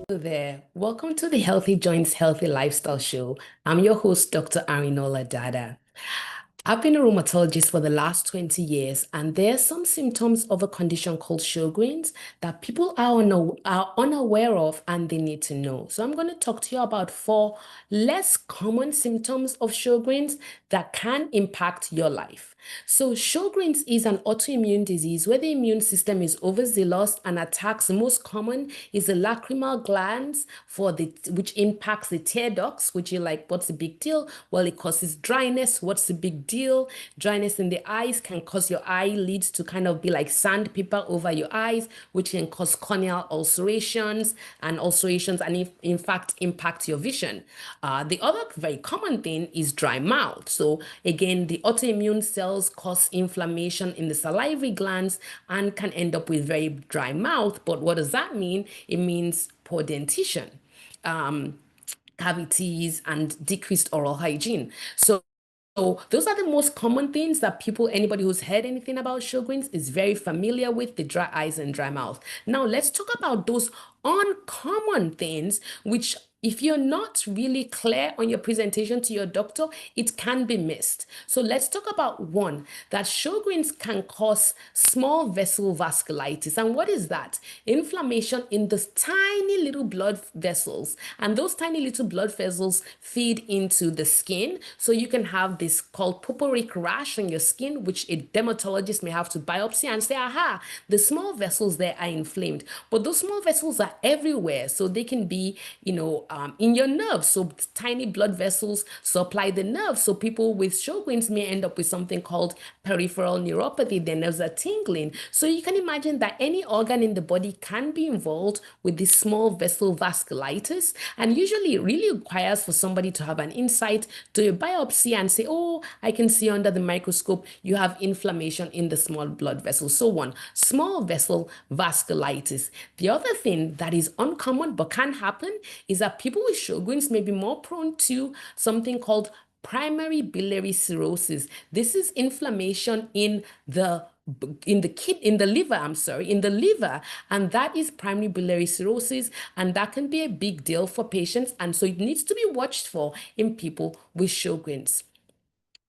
There. Welcome to the Healthy Joints, Healthy Lifestyle Show. I'm your host, Dr. Arinola Dada. I've been a rheumatologist for the last 20 years, and there are some symptoms of a condition called Sjogren's that people are unaware of and they need to know. So I'm going to talk to you about four less common symptoms of Sjogren's that can impact your life. So Sjogren's is an autoimmune disease where the immune system is overzealous and attacks. The most common is the lacrimal glands which impacts the tear ducts, which you're like, what's the big deal? Well, it causes dryness. What's the big deal? Dryness in the eyes can cause your eyelids to kind of be like sandpaper over your eyes, which can cause corneal ulcerations and in fact impact your vision. The other very common thing is dry mouth. So again, the autoimmune cells cause inflammation in the salivary glands and can end up with very dry mouth. But what does that mean? It means poor dentition, cavities, and decreased oral hygiene. So those are the most common things that anybody who's heard anything about Sjogren's is very familiar with, the dry eyes and dry mouth. Now let's talk about those uncommon things, which if you're not really clear on your presentation to your doctor, it can be missed. So let's talk about one, that Sjogren's can cause small vessel vasculitis. And what is that? Inflammation in the tiny little blood vessels. And those tiny little blood vessels feed into the skin. So you can have this called purpuric rash on your skin, which a dermatologist may have to biopsy and say, aha, the small vessels there are inflamed. But those small vessels are everywhere. So they can be, in your nerves. So tiny blood vessels supply the nerves. So people with Sjogren's may end up with something called peripheral neuropathy. Their nerves are tingling. So you can imagine that any organ in the body can be involved with this small vessel vasculitis. And usually it really requires for somebody to have an insight, do a biopsy and say, oh, I can see under the microscope you have inflammation in the small blood vessels. So one, small vessel vasculitis. The other thing that is uncommon but can happen is that people with Sjogren's may be more prone to something called primary biliary cirrhosis. This is inflammation in the liver, and that is primary biliary cirrhosis, and that can be a big deal for patients, and so it needs to be watched for in people with Sjogren's.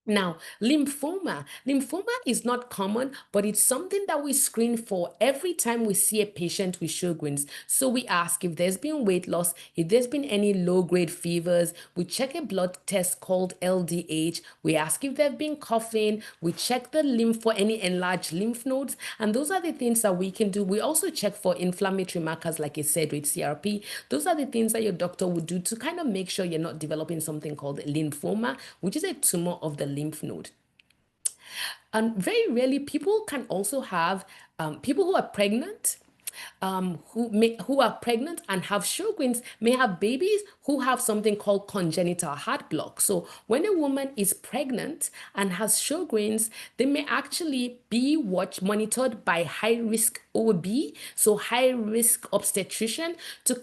Now, lymphoma. Lymphoma is not common, but it's something that we screen for every time we see a patient with Sjogren's. So we ask if there's been weight loss, if there's been any low-grade fevers. We check a blood test called LDH. We ask if they've been coughing. We check the lymph for any enlarged lymph nodes. And those are the things that we can do. We also check for inflammatory markers, like I said, with CRP. Those are the things that your doctor would do to kind of make sure you're not developing something called lymphoma, which is a tumor of the lymph node. And very rarely, people can also have people who are pregnant. Who are pregnant and have Sjogren's may have babies who have something called congenital heart block. So when a woman is pregnant and has Sjogren's, they may actually be monitored by high risk OB, so high risk obstetrician, to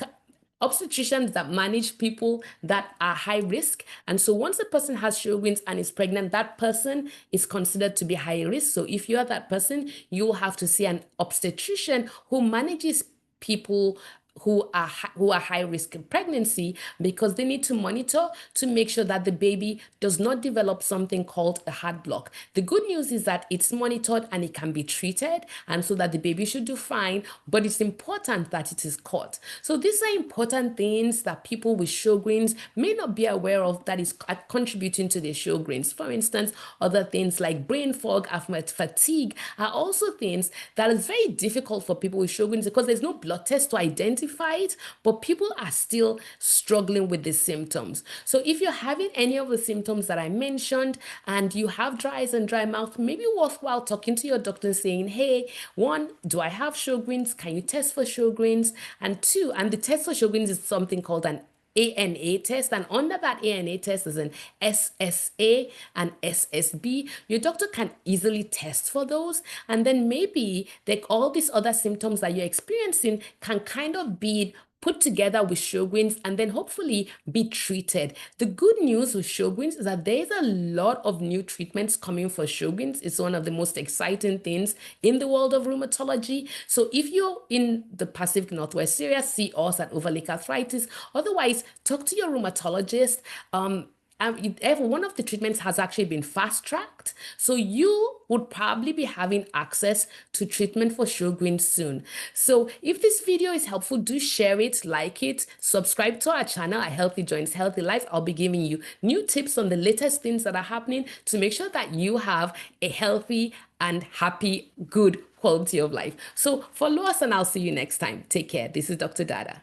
obstetricians that manage people that are high risk. And so once a person has Sjogren's and is pregnant, that person is considered to be high risk. So if you are that person, you'll have to see an obstetrician who manages people who are high risk in pregnancy, because they need to monitor to make sure that the baby does not develop something called a heart block. The good news is that it's monitored and it can be treated, and so that the baby should do fine, but it's important that it is caught. So these are important things that people with Sjogren's may not be aware of that is contributing to their Sjogren's. For instance, other things like brain fog, fatigue are also things that is very difficult for people with Sjogren's because there's no blood test to identify it, but people are still struggling with the symptoms. So if you're having any of the symptoms that I mentioned and you have dry eyes and dry mouth, maybe worthwhile talking to your doctor and saying, hey, one, do I have Sjogren's? Can you test for Sjogren's? And two, and the test for Sjogren's is something called an ANA test, and under that ANA test is an SSA and SSB. Your doctor can easily test for those, and then maybe like all these other symptoms that you're experiencing can kind of be put together with Sjogren's and then hopefully be treated. The good news with Sjogren's is that there's a lot of new treatments coming for Sjogren's. It's one of the most exciting things in the world of rheumatology. So if you're in the Pacific Northwest area, see us at Overlake Arthritis. Otherwise, talk to your rheumatologist. One of the treatments has actually been fast-tracked, so you would probably be having access to treatment for Sjogren's soon. So if this video is helpful, do share it, like it, subscribe to our channel at Healthy Joints, Healthy Life. I'll be giving you new tips on the latest things that are happening to make sure that you have a healthy and happy, good quality of life. So follow us and I'll see you next time. Take care. This is Dr. Dada.